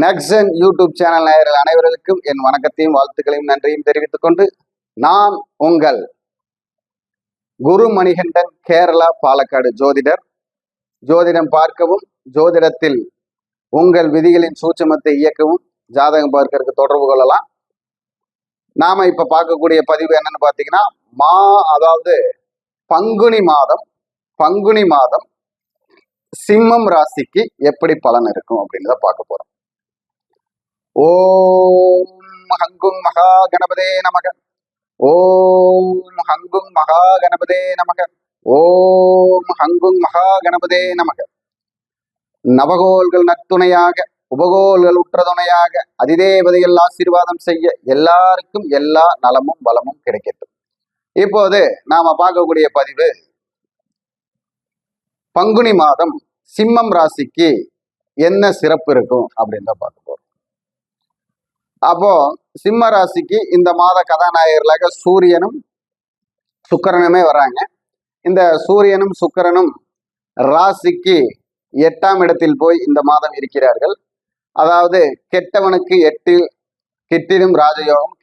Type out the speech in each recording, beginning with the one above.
Nexon YouTube channel நேயர்கள் அனைவர்களுக்கும் என் வணக்கத்தையும் வாழ்த்துக்களையும் நன்றியும் தெரிவித்துக் கொண்டு நான் உங்கள் குரு மணிகண்டன், கேரளா பாலக்காடு ஜோதிடர். ஜோதிடம் பார்க்கவும், ஜோதிடத்தில் உங்கள் விதிகளின் சூட்சுமத்தை இயக்கவும் ஜாதகம் பார்க்கறதுக்கு தொடர்பு கொள்ளலாம். நாம இப்ப பார்க்கக்கூடிய பதிவு என்னன்னு பாத்தீங்கன்னா, அதாவது பங்குனி மாதம் சிம்மம் ராசிக்கு எப்படி பலன் இருக்கும் அப்படின்னு தான் பார்க்க போறோம். ஓம் ஹங்கும் மகா கணபதே நமக. ஓம் ஹங்கும் மகா கணபதே நமக. ஓம் ஹங்கும் மகா கணபதே நமக. நவகோள்கள் நத்துணையாக, உபகோள்கள் உற்ற துணையாக, அதிதேவதைகள் ஆசீர்வாதம் செய்ய எல்லாருக்கும் எல்லா நலமும் பலமும் கிடைக்கட்டும். இப்போது நாம பார்க்கக்கூடிய பதிவு பங்குனி மாதம் சிம்மம் ராசிக்கு என்ன சிறப்பு இருக்கும் அப்படின்னு தான் பார்க்க போறோம். அப்போ சிம்ம ராசிக்கு இந்த மாத கதாநாயகர்களாக சூரியனும் சுக்கிரனுமே வராங்க. இந்த சூரியனும் சுக்கிரனும் ராசிக்கு 8ஆம் இடத்தில் போய் இந்த மாதம் இருக்கிறார்கள். அதாவது கெட்டவனுக்கு கிட்டிடும் ராஜயோகம்,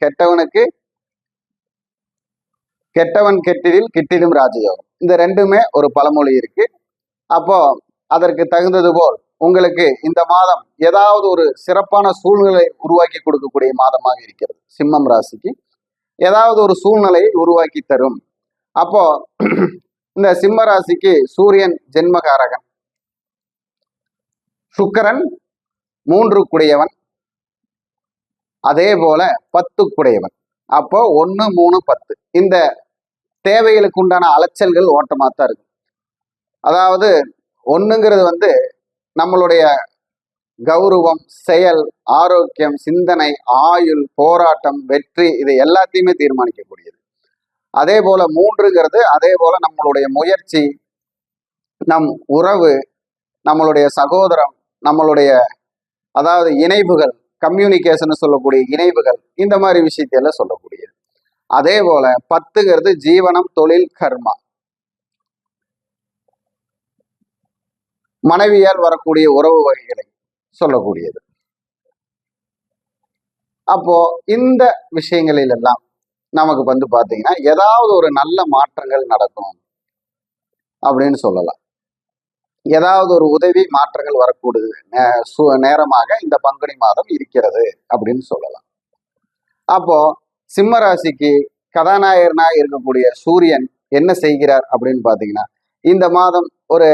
கெட்டவன் கெட்டிடில் கிட்டிடும் ராஜயோகம். இந்த ரெண்டுமே ஒரு பழமொழி இருக்கு. அப்போ அதற்கு தகுந்தது போல் உங்களுக்கு இந்த மாதம் ஏதாவது ஒரு சிறப்பான சூழ்நிலை உருவாக்கி கொடுக்கக்கூடிய மாதமாக இருக்கிறது. சிம்மம் ராசிக்கு ஏதாவது ஒரு சூழ்நிலையை உருவாக்கி தரும். அப்போ இந்த சிம்ம ராசிக்கு சூரியன் ஜென்மகாரகன், சுக்கிரன் 3 குடையவன், அதே போல 10 குடையவன். அப்போ 1, 3, 10 இந்த தேவைகளுக்கு உண்டான அலைச்சல்கள் ஓட்டமாத்தான் இருக்கு. அதாவது ஒண்ணுங்கிறது நம்மளுடைய கௌரவம், செயல், ஆரோக்கியம், சிந்தனை, ஆயுள், போராட்டம், வெற்றி, இது எல்லாத்தையுமே தீர்மானிக்கக்கூடியது. அதே போல 3ங்கிறது அதே போல நம்மளுடைய முயற்சி, நம் உறவு, நம்மளுடைய சகோதரம், நம்மளுடைய அதாவது இணைவுகள், கம்யூனிகேஷன் சொல்லக்கூடிய இணைவுகள், இந்த மாதிரி விஷயத்தையெல்லாம் சொல்லக்கூடியது. அதே போல 10ங்கிறது ஜீவனம், தொழில், கர்மா, மனைவியால் வரக்கூடிய உறவு வகைகளை சொல்லக்கூடியது. அப்போ இந்த விஷயங்களில் எல்லாம் நமக்கு பாத்தீங்கன்னா ஏதாவது ஒரு நல்ல மாற்றங்கள் நடக்கும் அப்படின்னு சொல்லலாம். ஏதாவது ஒரு உதவி மாற்றங்கள் வரக்கூடிய நேரமாக இந்த பங்குனி மாதம் இருக்கிறது அப்படின்னு சொல்லலாம். அப்போ சிம்ம ராசிக்கு கதாநாயகனாக இருக்கக்கூடிய சூரியன் என்ன செய்கிறார் அப்படின்னு பாத்தீங்கன்னா, இந்த மாதம் ஒரு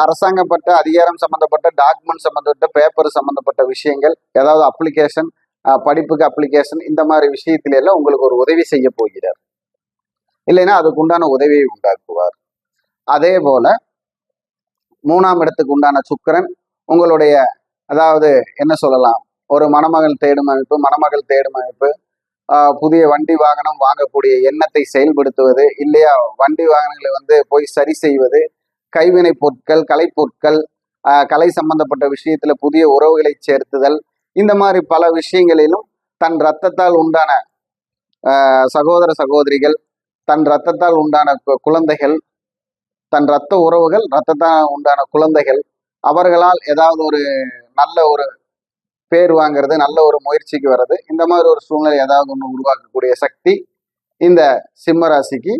அரசாங்கப்பட்ட அதிகாரம் சம்பந்தப்பட்ட டாக்குமெண்ட் சம்பந்தப்பட்ட பேப்பர் சம்பந்தப்பட்ட விஷயங்கள், ஏதாவது அப்ளிகேஷன், படிப்புக்கு அப்ளிகேஷன், இந்த மாதிரி விஷயத்தில எல்லாம் உங்களுக்கு ஒரு உதவி செய்ய போகிறார். இல்லைன்னா அதுக்கு உண்டான உதவியை உண்டாக்குவார். அதே போல 3ஆம் இடத்துக்கு உண்டான சுக்கிரன் உங்களுடைய அதாவது என்ன சொல்லலாம், ஒரு மணமகள் தேடும் அமைப்பு, புதிய வண்டி வாகனம் வாங்கக்கூடிய எண்ணத்தை செயல்படுத்துவது, இல்லையா வண்டி வாகனங்களை போய் சரி செய்வது, கைவினை பொருட்கள், கலைப்பொருட்கள், கலை சம்பந்தப்பட்ட விஷயத்துல புதிய உறவுகளை சேர்த்துதல், இந்த மாதிரி பல விஷயங்களிலும் தன் இரத்தத்தால் உண்டான சகோதர சகோதரிகள், தன் இரத்தத்தால் உண்டான குழந்தைகள், தன் இரத்த உறவுகள், இரத்தத்தால் உண்டான குழந்தைகள், அவர்களால் ஏதாவது ஒரு நல்ல ஒரு பேர் வாங்கிறது, நல்ல ஒரு முயற்சிக்கு வர்றது, இந்த மாதிரி ஒரு சூழ்நிலை ஏதாவது ஒன்று உருவாக்கக்கூடிய சக்தி இந்த சிம்ம ராசிக்கு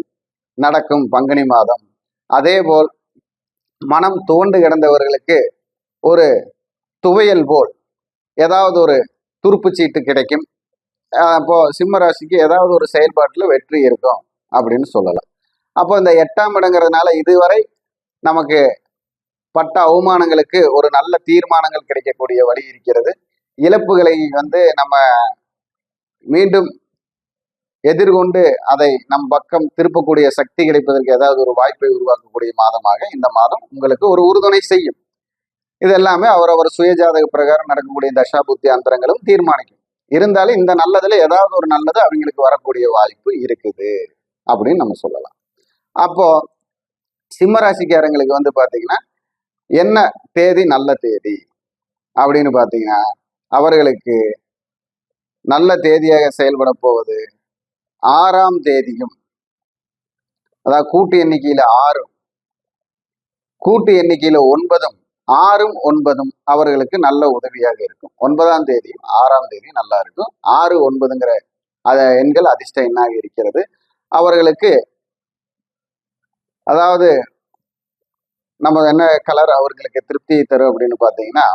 நடக்கும் பங்குனி மாதம். அதே போல் மனம் துவண்டு கிடந்தவர்களுக்கு ஒரு துவையல் போல் ஏதாவது ஒரு துருப்புச்சீட்டு கிடைக்கும். அப்போ சிம்ம ராசிக்கு ஏதாவது ஒரு செயல்பாட்டில் வெற்றி இருக்கும் அப்படின்னு சொல்லலாம். அப்போ இந்த 8ஆம் இடங்கிறதுனால இதுவரை நமக்கு பட்ட அவமானங்களுக்கு ஒரு நல்ல தீர்மானங்கள் கிடைக்கக்கூடிய வழி இருக்கிறது. இழப்புகளை நம்ம மீண்டும் எதிர்கொண்டு அதை நம் பக்கம் திருப்பக்கூடிய சக்தி கிடைப்பதற்கு ஏதாவது ஒரு வாய்ப்பை உருவாக்கக்கூடிய மாதமாக இந்த மாதம் உங்களுக்கு ஒரு உறுதுணை செய்யும். இது எல்லாமே அவரவர் சுயஜாதக பிரகாரம் நடக்கக்கூடிய தசாபுத்தி அந்தரங்களும் தீர்மானிக்கும். இருந்தாலும் இந்த நல்லதுல ஏதாவது ஒரு நல்லது அவங்களுக்கு வரக்கூடிய வாய்ப்பு இருக்குது அப்படின்னு நம்ம சொல்லலாம். அப்போ சிம்மராசிக்காரங்களுக்கு பாத்தீங்கன்னா என்ன தேதி நல்ல தேதி அப்படின்னு பாத்தீங்கன்னா, அவர்களுக்கு நல்ல தேதியாக செயல்பட போவது 6ஆம் தேதியும், அதாவது கூட்டு எண்ணிக்கையில 6, கூட்டு எண்ணிக்கையில 9, 6ம் 9ம் அவர்களுக்கு நல்ல உதவியாக இருக்கும். 9ஆம் தேதியும் 6ஆம் தேதியும் நல்லா இருக்கும். 6, 9ங்கிற எண்கள் அதிர்ஷ்ட எண்ணாக இருக்கிறது. அவர்களுக்கு அதாவது நம்ம என்ன கலர் அவர்களுக்கு திருப்தியை தரும் அப்படின்னு பார்த்தீங்கன்னா,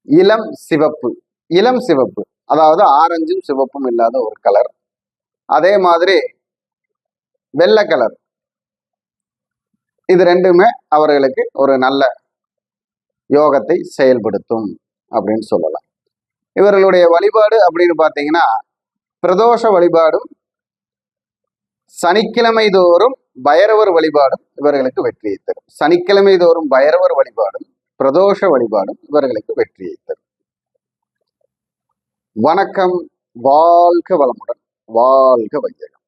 இளம் சிவப்பு. இளம் சிவப்பு அதாவது ஆரஞ்சும் சிவப்பும் இல்லாத ஒரு கலர். அதே மாதிரி வெள்ளை கலர். இது ரெண்டுமே அவர்களுக்கு ஒரு நல்ல யோகத்தை செயல்படுத்தும் அப்படின்னு சொல்லலாம். இவர்களுடைய வழிபாடு அப்படின்னு பார்த்தீங்கன்னா, பிரதோஷ வழிபாடும் சனிக்கிழமை தோறும் பைரவர் வழிபாடும் இவர்களுக்கு வெற்றியை தரும். சனிக்கிழமை தோறும் பைரவர் வழிபாடும் பிரதோஷ வழிபாடும் இவர்களுக்கு வெற்றியை தரும். வணக்கம். வாழ்க வளமுடன். வாழ்க வையகம்.